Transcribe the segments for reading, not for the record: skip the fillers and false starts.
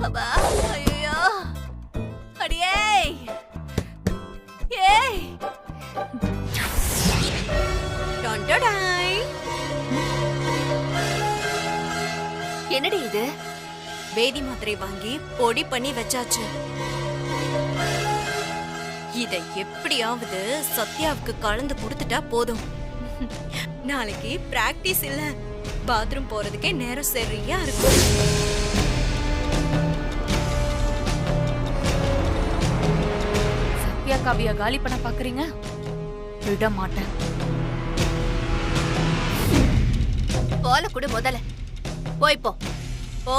அப்பா ஐயோ அடியே ஏய் டொண்டடாய் என்னடி இது? வேதி மாத்திரை வாங்கி பொடி பண்ணி வச்சாச்சு. இதை எப்படியாவது சத்யாவுக்கு கலந்து கொடுத்துட்டா போதும். நாளைக்கு பிராக்டிஸ் இல்ல, பாத்ரூம் போறதுக்கே நேரம் சரியா இருக்கும். சத்யா காவியா காலி பண்ண பாக்குறீங்க? விட மாட்டேன். போல கூட முதல்ல போய் போ போ.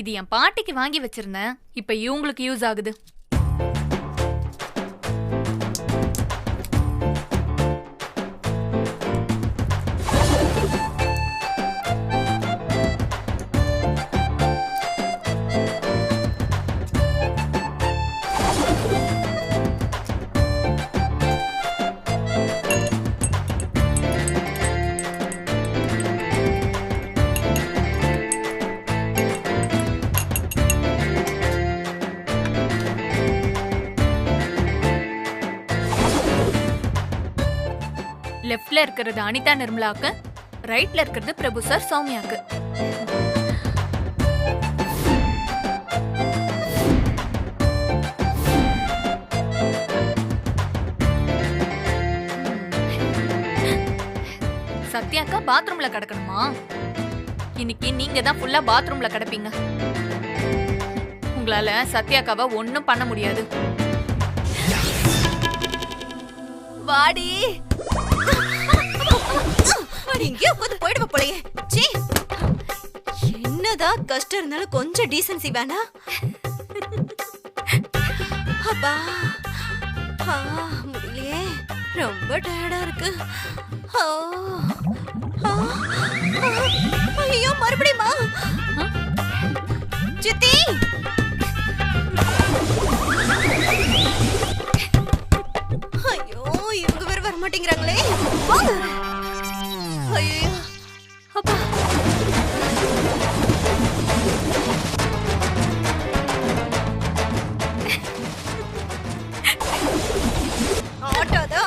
இது என் பாட்டிக்கு வாங்கி வச்சிருந்தேன். இப்ப இவங்களுக்கு யூஸ் ஆகுது. லெஃப்ட்ல இருக்கிறது அனிதா நிர்மலாக்கு, ரைட்ல இருக்கிறது பிரபு சார் சௌமியாக்கு. சத்யாக்கா பாத்ரூம்ல கிடக்கணுமா? இன்னைக்கு நீங்க தான் ஃபுல்லா பாத்ரூம்ல கிடப்பீங்க. உங்களால சத்யாக்காவை ஒன்னும் பண்ண முடியாது. வாடி இங்கே உட்காந்து போயிடுவ போலயே. என்னதான் கஷ்டம் இருந்தாலும் கொஞ்சம் டீசன்சி வேணா? அப்பா முடியலையே, ரொம்ப டயர்டா இருக்கு. ஐயோ மறுபடியுமா? சித்தி ஐயோ இவங்க வேற வர மாட்டேங்கிறாங்களே. ஐயோ அப்பா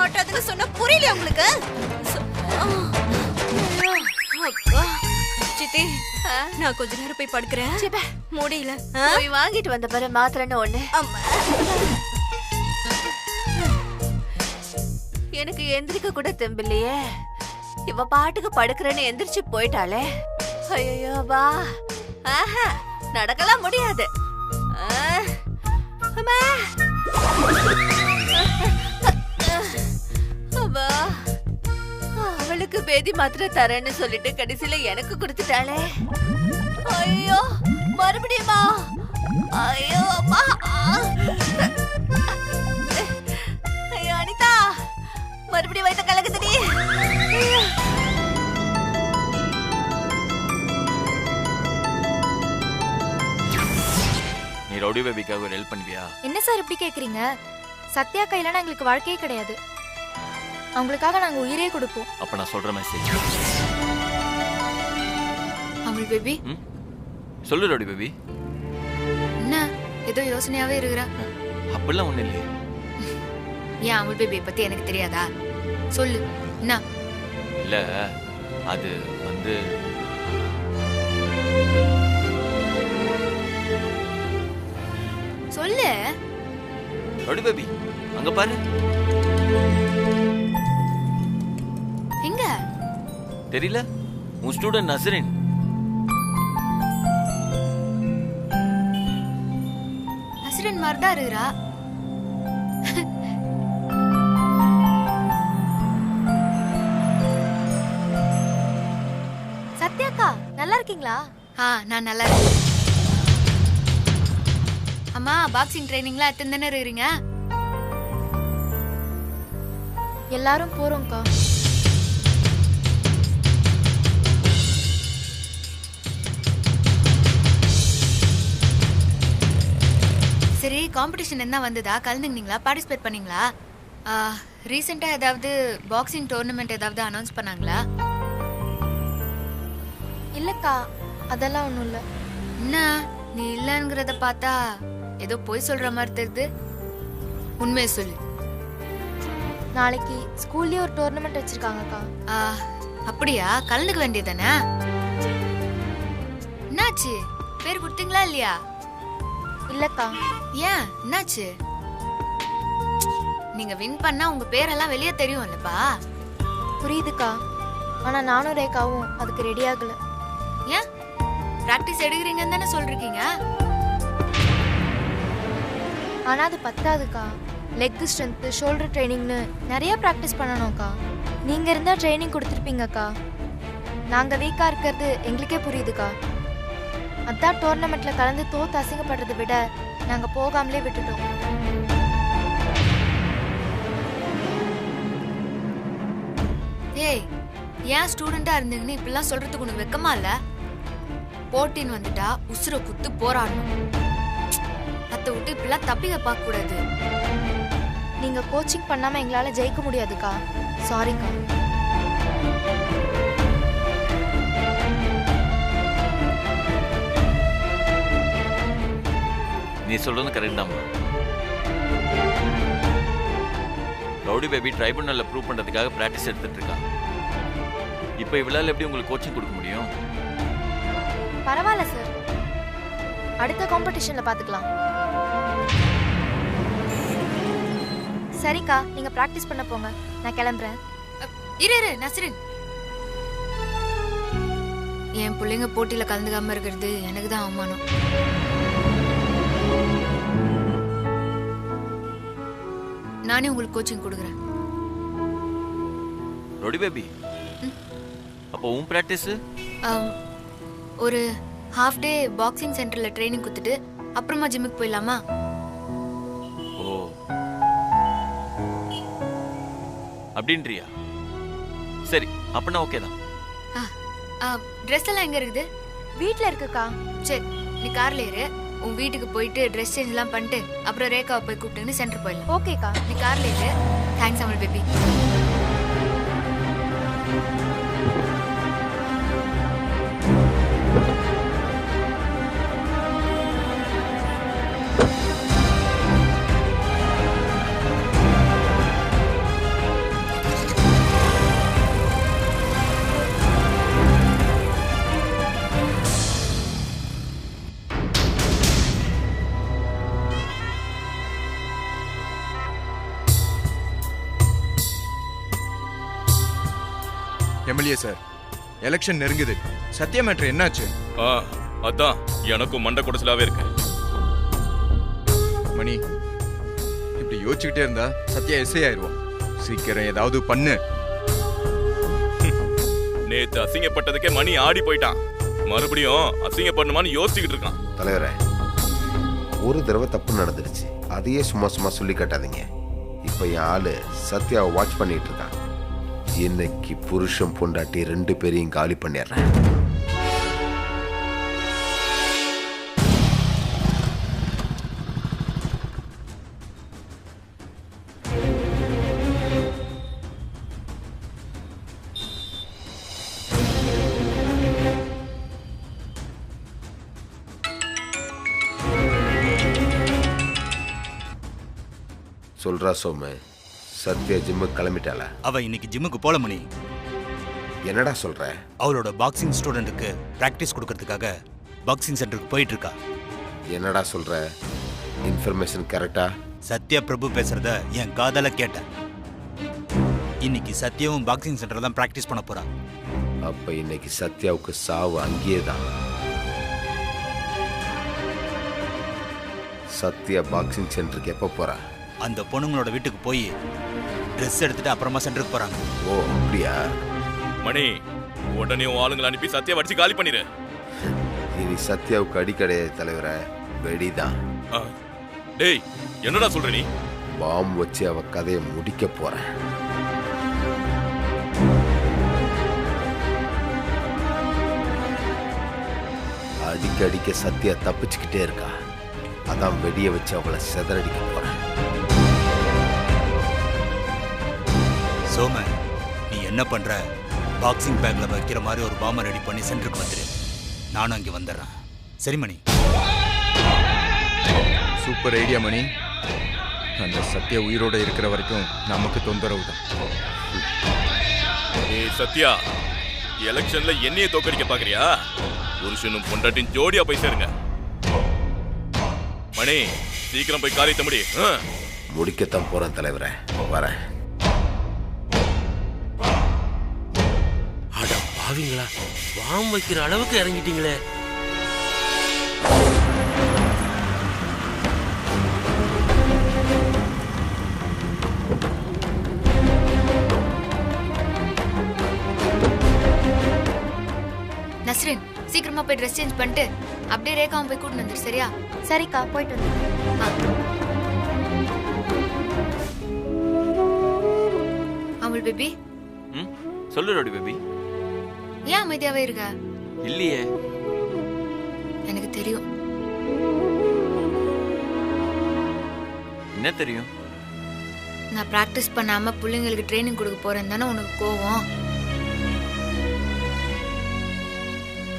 ஆட்டாதுன்னு சொன்னா புரியல உங்களுக்கு? அப்பா சித்தி நான் கொஞ்ச நேரம் போய் படுக்கிறேன். முடியல. போய் வாங்கிட்டு வந்த பாரு மாத்திரன்னு ஒண்ணு. எனக்கு எந்திரிக்க கூட தெம்பில்லையே. இவ பாட்டுக்கு படுக்கிறேன்னு எந்திரிச்சு போயிட்டாளே. ஐயோ வா, நடக்கலாம் முடியாது. அவளுக்கு பேதி மாத்திரை தரேன்னு சொல்லிட்டு கடைசியில எனக்கு கொடுத்துட்டாளே. ஐயோ மறுபடியுமா? ஐயோ அம்மா. ஐயோ அனிதா மறுபடியும் வயித்த கலக்குதுடி. நீ ரவுடி பேபிக்காக ஒரு ஹெல்ப் பண்ணுவியா? என்ன சார் இப்படி கேக்குறீங்க? சத்யா கையிலனா எங்களுக்கு வாழ்க்கையே கிடையாது. அவங்களுக்காக நாங்க உயிரே கொடுப்போம். அப்ப நான் சொல்ற மெசேஜ் அமுல் பேபி. சொல்லு ரவுடி பேபி. என்ன ஏதோ யோசனையாவே இருக்கிற? அப்படிலாம் ஒண்ணு இல்லையே. ஏன் அமுல் பேபியை பத்தி எனக்கு தெரியாதா? சொல்லு என்ன? இல்ல அது வந்து சொல்லு. ரவுடி பேபி அங்க பாரு. எங்க? தெரியல? உன் ஸ்டூடெண்ட் நஸ்ரின். நஸ்ரின் மாதிரி தான் இருக்கிறா. சத்யாக்கா நல்லா இருக்கீங்களா? நான் நல்லா இருக்கேன். அம்மா பாக்ஸிங் ட்ரைனிங்லாம் எத்தனை தானே இருக்கிறீங்க? எல்லாரும் போறோம்க்கா. சரி, காம்படிஷன் என்ன வந்ததா? கலந்துக்கினீங்களா? பார்ட்டிசிபேட் பண்ணீங்களா? ரீசெண்டா ஏதாவது பாக்ஸிங் டோர்னமெண்ட் ஏதாவது அனௌன்ஸ் பண்ணாங்களா? இல்லக்கா அதெல்லாம் ஒண்ணும் இல்ல. என்ன நீ இல்லங்கிறத பார்த்தா ஏதோ போய் சொல்ற மாதிரி தெரியுது. உண்மையை சொல்லு. நாளைக்கு ஸ்கூல்லயே ஒரு டோர்னமெண்ட் வச்சிருக்காங்கக்கா. அப்படியா? கலந்துக்க வேண்டியதானே? என்னாச்சு? பேர் கொடுத்தீங்களா இல்லையா? இல்லக்கா. ஏன் என்னாச்சு? நீங்க வின் பண்ணா உங்க பேரெல்லாம் வெளியே தெரியும்லப்பா. புரியுதுக்கா, ஆனா நானும் ரேகாவும் அதுக்கு ரெடி ஆகல. ஏன் பிராக்டிஸ் எடுக்கிறீங்கன்னு தானே சொல்றீங்க? ஆனா அது பத்தாதுக்கா. லெக் ஸ்ட்ரென்த், ஷோல்டர் ட்ரைனிங்னு நிறைய ப்ராக்டிஸ் பண்ணணும்க்கா. நீங்க இருந்தா ட்ரைனிங் கொடுத்துருப்பீங்கக்கா. நாங்க வீக்கா இருக்கிறது எங்களுக்கே புரியுதுக்கா. அதான் டோர்னமெண்ட்ல கலந்து தோத்து அசிங்கப்படுறதை விட நாங்க போகாமலே விட்டுட்டோம். ஏய், ஏன் ஸ்டூடெண்டா இருந்தீங்கன்னு இப்படிலாம் சொல்றதுக்கு உனக்கு வெக்கமா இல்ல? போட்டின்னு வந்துட்டா உசுர குத்து போராடணும். அத்தை விட்டு இப்படிலாம் தப்பிக்க பார்க்க கூடாது. நீங்க கோச்சிங் பண்ணாம எங்களால ஜெயிக்க முடியாதுக்கா. சாரிக்கா. நீ சொல்றது கரெக்ட் தான்மா. ரவுடி பேபி ட்ரைபுனல்ல ப்ரூவ் பண்றதுக்காக பிராக்டிஸ் எடுத்துட்டு இருக்கா. இப்போ இவளால எப்படி உங்களுக்கு கோச்சிங் கொடுக்க முடியும்? பரவாயில்ல சார், அடுத்த காம்படிஷன்ல பாத்துக்கலாம். சரிக்கா, நீங்க பிராக்டிஸ் பண்ண போங்க, நான் கிளம்புறேன். இரு நஸ்ரின். என் பிள்ளைங்க போட்டியில கலந்துக்காம இருக்கிறது எனக்கு தான் அவமானம். நானே உங்களுக்கு கோச்சிங் கொடுக்குறேன். ரவுடி பேபி, அப்போ உன் பிராக்டிஸ் ஒரு ஹாஃப் டே பாக்ஸிங் சென்டர்ல ட்ரைனிங் கொடுத்துட்டு அப்புறமா ஜிம்முக்கு போயிடலாமா? ஓ அப்படின்றியா? சரி, அப்பனா ஓகே தான். ட்ரெஸ் எல்லாம் எங்க இருக்குது? வீட்ல இருக்குக்கா. சரி, நீ கார்ல ஏறு. உன் வீட்டுக்கு போயிட்டு ட்ரெஸ் சேஞ்ச் எல்லாம் பண்ணிட்டு அப்புறம் ரேகாவை போய் கூப்பிட்டுன்னு சென்டர் போயிடலாம். ஓகேக்கா. நீ கார்ல ஏறு. Thanks Amal baby. MLA sir, election நெருங்குது. சத்யா மேட்ரு என்னாச்சு? அதான் எனக்கும் மண்டை குடைச்சலாவே இருக்கு. மணி, இப்படி யோசிச்சுக்கிட்டே இருந்தா சத்யா எஸ்ஐ ஆயிடுவோம். சீக்கிரம் ஏதாவது பண்ணு. நேத்து அசிங்கப்பட்டதுக்கே மணி ஆடி போயிட்டான். மறுபடியும் அசிங்கப்படணுமான்னு யோசிச்சுக்கிட்டு இருக்கான். தலைவரே, ஒரு தடவை தப்பு நடந்துருச்சு, அதையே சும்மா சும்மா சொல்லி காட்டாதீங்க. இப்ப என் ஆளு சத்யாவை வாட்ச் பண்ணிட்டு இருக்கான். இன்னைக்கு புருஷன் பொண்டாட்டி 2 பேரையும் காலி பண்ணிடுறேன். சொல்றா சோமு, சத்யா ஜிம்முக்கு கிளம்பிட்டாளா? அவ இன்னைக்கு ஜிம்முக்கு போல மணி. என்னடா சொல்ற? அவளோட பாக்ஸிங் ஸ்டூடெண்ட்டுக்கு பிராக்டிஸ் கொடுக்கறதுக்காக பாக்ஸிங் சென்டருக்கு போயிட்டு இருக்கா. என்னடா சொல்ற? இன்ஃபர்மேஷன் கரெக்டா? சத்யா பிரபு பேசுறத என் காதால கேட்டேன். இன்னைக்கு சத்யாவும் பாக்ஸிங் சென்டர் தான் பிராக்டிஸ் பண்ண போறா. அப்ப இன்னைக்கு சத்யாவுக்கு சாவு அங்கேயே தான். சத்யா பாக்ஸிங் சென்டருக்கு எப்போ போறா? அந்த பொண்ணுங்களோட வீட்டுக்கு போய் ட்ரெஸ் எடுத்துட்டு அப்புறமா சென்டருக்கு போறாங்க. ஓ அப்படியா? மணி, உடனே உன் ஆளுங்களை அனுப்பி சத்யா வச்சு காலி பண்ணிடு. இனி சத்யாவுக்கு அடி கிடையாது தலைவர, வெடிதான். டேய், என்னடா சொல்ற நீ? பாம் வச்சு அவ கதையை முடிக்க போறேன். அடிக்க சத்யா தப்பிச்சுக்கிட்டே இருக்கா. அதான் வெடிய வச்சு அவளை சிதறடிக்க போறேன். சோம, நீ என்ன பண்ற? பாக்ஸிங் பேக்ல வைக்கிற மாதிரி ஒரு பாம்பை ரெடி பண்ணி சென்டருக்கு வந்துரு. நானும் அங்கே வந்துடுறேன். சரி மணி? சூப்பர் ஐடியா மணி. அந்த சத்யா உயிரோட இருக்கிற வரைக்கும் நமக்கு தொந்தரவு தான். ஏய் சத்யா, எலெக்ஷன்ல என்னையே தோக்கடிக்க பாக்குறியா? புருஷனும் பொண்டாட்டின் ஜோடியா போய் சேருங்க. மணி, சீக்கிரம் போய் காரியத்தை முடி. முடிக்கத்தான் போறேன் தலைவரே, வரேன். அட பாவிங்களா, பாம் வைக்கிற அளவுக்கு இறங்கிட்டீங்களே. நஸ்ரின், சீக்கிரமா போய் ட்ரெஸ் சேஞ்ச் பண்ணிட்டு அப்படியே ரேகாவும் போய் கூட்டிட்டு வந்துரு. சரியா? சரிக்கா, போயிட்டு வந்து. அமுல் பேபி, சொல்லு ரோடி பேபி. ஏன் அமைதியாவே இருக்க? இல்லையே. எனக்கு தெரியும். என்ன தெரியும்? நான் பிராக்டிஸ் பண்ணாம பிள்ளைங்களுக்கு ட்ரைனிங் கொடுக்க போறேன் தானே உனக்கு கோவம்?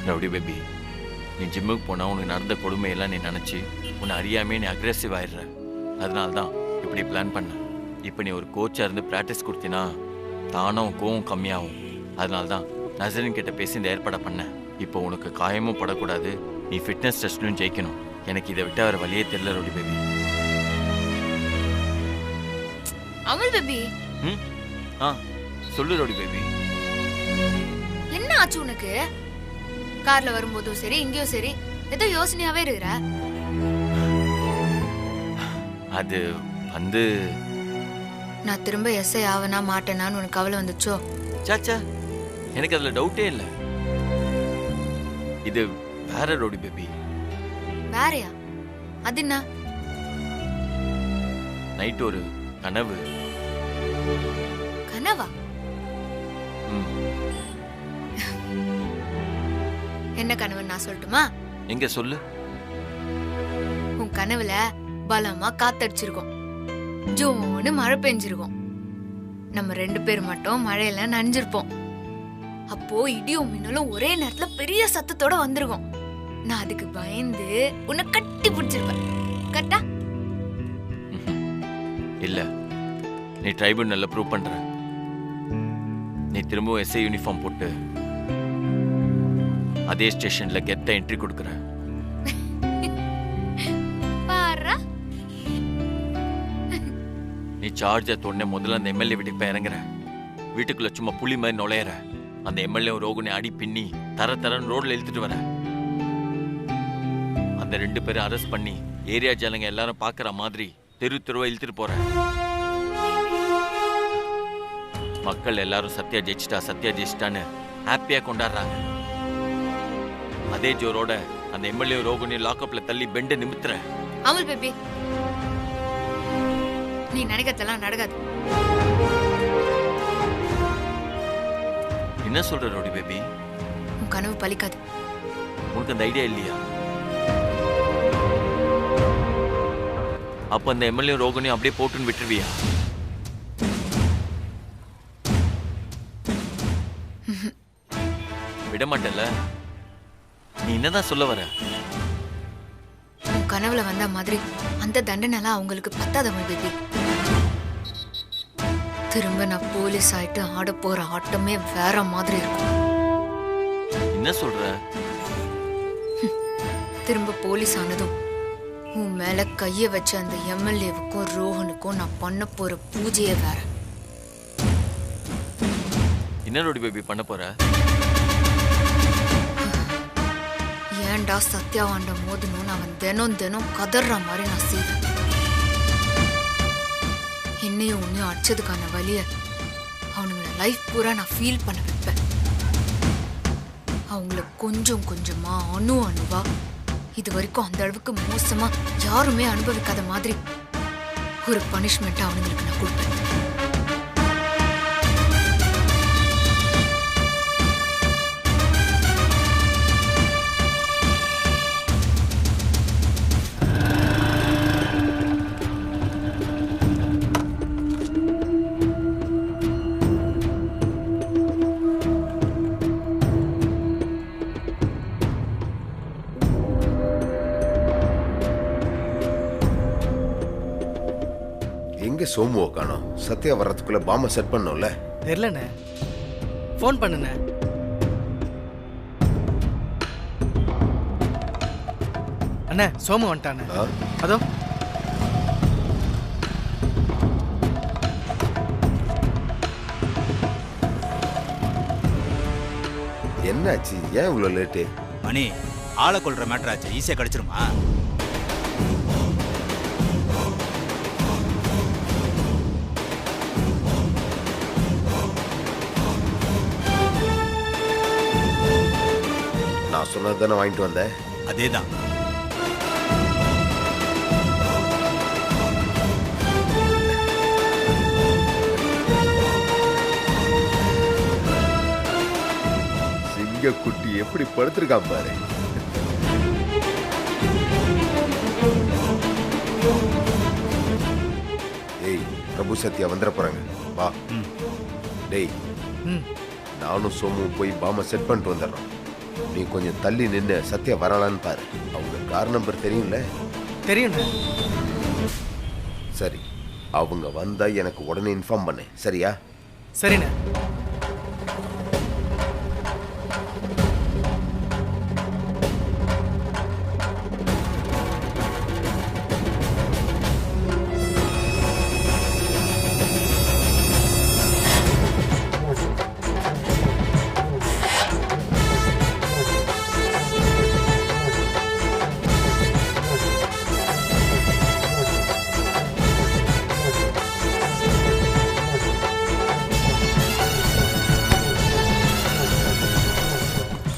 ரவுடி பேபி, நீ ஜிம்முக்கு போனா உனக்கு நடந்த கொடுமையெல்லாம் நீ நினைச்சு உன்னை அறியாமே நீ அக்ரெசிவ் ஆயிடுற. அதனால தான் இப்படி பிளான் பண்ண. இப்போ நீ ஒரு கோச்சா இருந்து பிராக்டிஸ் கொடுத்தினா தானும் கோவம் கம்மியாகும். அதனால தான் நசரின் கிட்ட பேசி இந்த ஏற்பாடை பண்ண. இப்போ உனக்கு காயமும் படக்கூடாது, நீ ஃபிட்னஸ் டெஸ்ட்லையும் ஜெயிக்கணும். எனக்கு இதை விட்டு வேற வழியே தெரியல ரோடி பேபி. அமுல் பேபி, சொல்லு ரோடி பேபி. என்ன ஆச்சு உனக்கு? கார்ல வரும்போதும் சரி இங்கேயும் சரி ஏதோ யோசனையாவே இருக்கிற. அது வந்து நான் திரும்ப எஸ்ஐ ஆவனா மாட்டேனான்னு உனக்கு கவலை வந்துச்சோ? சாச்சா, எனக்கு அதுல டவுட்டே இல்லை. இது வேற ரோடி பேபி. வேறையா? அது என்ன? நைட் ஒரு கனவு. கனவா? என்ன கனவுன்னு நான் சொல்லட்டுமா? எங்க சொல்லு. உன் கனவுல பலமா காத்தடிச்சிருக்கோம், ஜோன்னு மழை பெஞ்சிருக்கும். நம்ம 2 பேர் மட்டும் மழையில நனைஞ்சிருப்போம். அப்போ இடியும் மின்னலும் ஒரே நேரத்துல பெரிய சத்தத்தோட வந்திருக்கும். நான் அதுக்கு பயந்து உன்னை கட்டி பிடிச்சிருப்பேன். கரெக்டா? இல்ல, நீ ட்ரைபுனல்ல ப்ரூவ் பண்ற. நீ திரும்பவும் எஸ்ஐ யூனிஃபார்ம் போட்டு அதே ஸ்டேஷன்ல கெத்த என்ட்ரி கொடுக்குற. நீ சார்ஜ தொன்ன முதல்ல அந்த எம்எல்ஏ வீட்டுக்கு போய் இறங்குற. வீட்டுக்குள்ள சும்மா புலி மாதிரி நுழையிற. அந்த எம்எல்ஏ ரோகுனை அடி பின்னி தரன்னு ரோட்ல இழுத்துட்டு வர. அந்த 2 பேரும் அரெஸ்ட் பண்ணி ஏரியா ஜனங்க எல்லாரும் பாக்குற மாதிரி தெருவா இழுத்துட்டு போற. மக்கள் எல்லாரும் சத்யா ஜெயிச்சிட்டான்னு ஹாப்பியா கொண்டாடுறாங்க. அதே ஜோரோட அந்த எம்எல்ஏ ரோகுனி லாக்அப்ல தள்ளி பெண்ட நிமித்துற. அமுல் பேபி, நீ நினைக்கிறதெல்லாம் நடக்காது. என்ன சொல்ற ரோடி பேபி? உன் கனவு பலிக்காது. உனக்கு அந்த ஐடியா இல்லையா? அப்ப அந்த எம்எல்ஏ ரோகுனியும் அப்படியே போட்டுன்னு விட்டுருவியா? விட மாட்டல. நீ என்னதான் சொல்ல வர? உன் உன் கனவுல வந்த மாதிரி அந்த தண்டனைலாம் அவங்களுக்கு பத்தாத பேபி. திரும்ப நான் போலீஸ் ஆயிட்டு ஆட போற ஆட்டமே வேற மாதிரி இருக்கும். என்ன சொல்ற? திரும்ப போலீஸ் ஆனதும் உன் மேல கைய வச்ச அந்த எம்எல்ஏவுக்கும் ரோஹனுக்கும் நான் பண்ண போற பூஜையே வேற. என்ன ரோடி பேபி பண்ண போற? ஏன்டா சத்யாவாண்ட மோதணும்னு அவன் தினம் தினம் கதற மாதிரி நான் செய்வேன். என்னையும் உன்னையும் அடிச்சதுக்கான வலிய அவனுங்களை லைஃப் பூரா நான் ஃபீல் பண்ண வைப்பேன். அவங்கள கொஞ்சம் கொஞ்சமா அணுவா இது வரைக்கும் அந்த அளவுக்கு மோசமா யாருமே அனுபவிக்காத மாதிரி ஒரு பனிஷ்மெண்ட் அவனுங்களுக்கு நான் கொடுப்பேன். எங்க சோமுவை காணோம்? சத்யா வர்றதுக்குள்ள பாம்பை செட் பண்ணோம்ல. தெரியலண்ணே, ஃபோன் பண்ணுண்ணே. அண்ணே சோமு வந்துட்டானே. அதோ என்னாச்சு? ஏன் இவ்வளோ லேட்டு? மணி ஆளை கொள்ற மேட்டர் ஆச்சு, ஈஸியா கிடைச்சிருமா? நான் சொன்னது தானே வாங்கிட்டு வந்தேன். அதேதான். சிங்கக்குட்டி எப்படி படுத்திருக்கான் பாரு. ஏய், பிரபு சத்யா வந்துட போறாங்க, வா. டேய், நானும் சோமும் போய் பாம்பை செட் பண்ணிட்டு வந்துடுறோம். நீ கொஞ்சம் தள்ளி நின்று சத்யா வரலான்னு பாரு. அவங்க கார் நம்பர் தெரியும்ல? தெரியும். சரி, அவங்க வந்தா எனக்கு உடனே இன்ஃபார்ம் பண்ணு, சரியா? சரிண்ணே.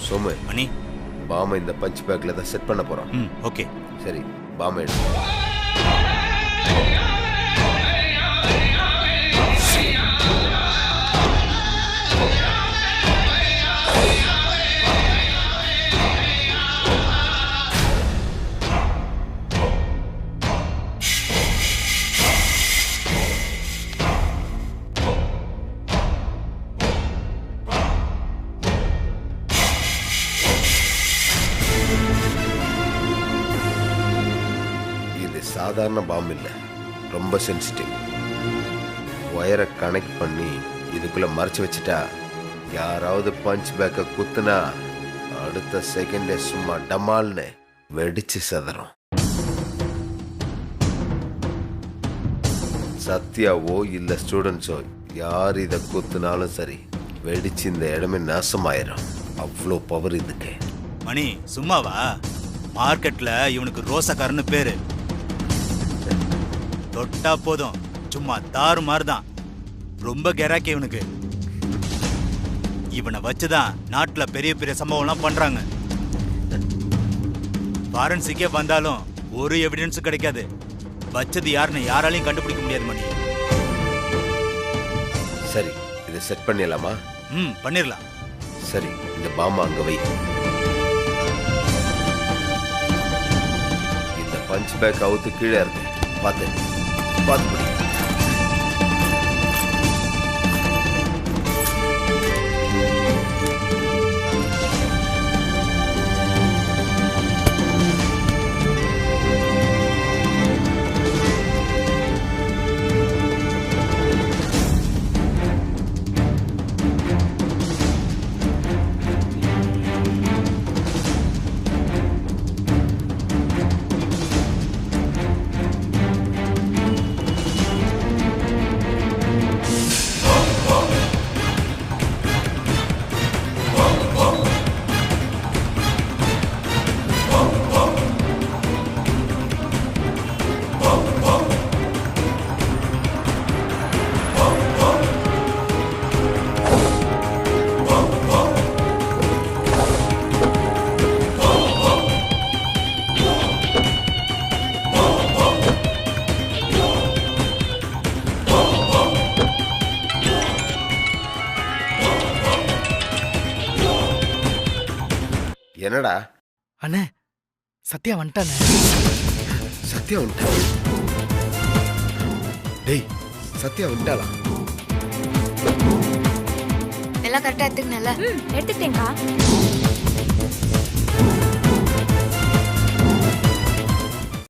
சோமு, மணி பாம்பை இந்த பஞ்ச் பேக்ல தான் செட் பண்ண போறோம். ஓகே. சரி, பாம்பை எடு. சாதாரண பாம்பு இல்லை, ரொம்ப சென்சிட்டிவ். ஒயரை கனெக்ட் பண்ணி இதுக்குள்ள மறைச்சு வச்சுட்டா யாராவது பஞ்ச் பேக்கை குத்துனா அடுத்த செகண்டே சும்மா டமால்னு வெடிச்சு சதறும். சத்யாவோ இல்ல ஸ்டூடெண்ட்ஸோ யார் இதை குத்துனாலும் சரி, வெடிச்சு இந்த இடமே நாசமாயிரும். அவ்வளோ பவர் இதுக்கு. மணி சும்மாவா? மார்க்கெட்ல இவனுக்கு ரோசக்காரன்னு பேரு. தொட்டா போதும் சும்மா தாறு மாதிரிதான். ரொம்ப கெராக்கி இவனுக்கு. இவனை வச்சுதான் நாட்டுல பெரிய பெரிய சம்பவம்லாம் பண்றாங்க. ஃபாரன்சிக்கே வந்தாலும் ஒரு எவிடன்ஸும் கிடைக்காது. வச்சது யாருன்னு யாராலையும் கண்டுபிடிக்க முடியாது மணி. சரி, இதை செட் பண்ணிடலாமா? பண்ணிடலாம். சரி, இந்த பாம்பா அங்க வை. இந்த பஞ்ச் பேக் அவுத்து கீழே இருக்கு, பார்த்து பார்த்து. என்னடா? அண்ணே சத்யா வந்துட்டானே. சத்யா வந்துட்டா? டேய் சத்யா வந்துட்டாளா? எல்லாம் கரெக்டா எடுத்துக்கணும்ல? எடுத்துக்கிட்டேங்க்கா.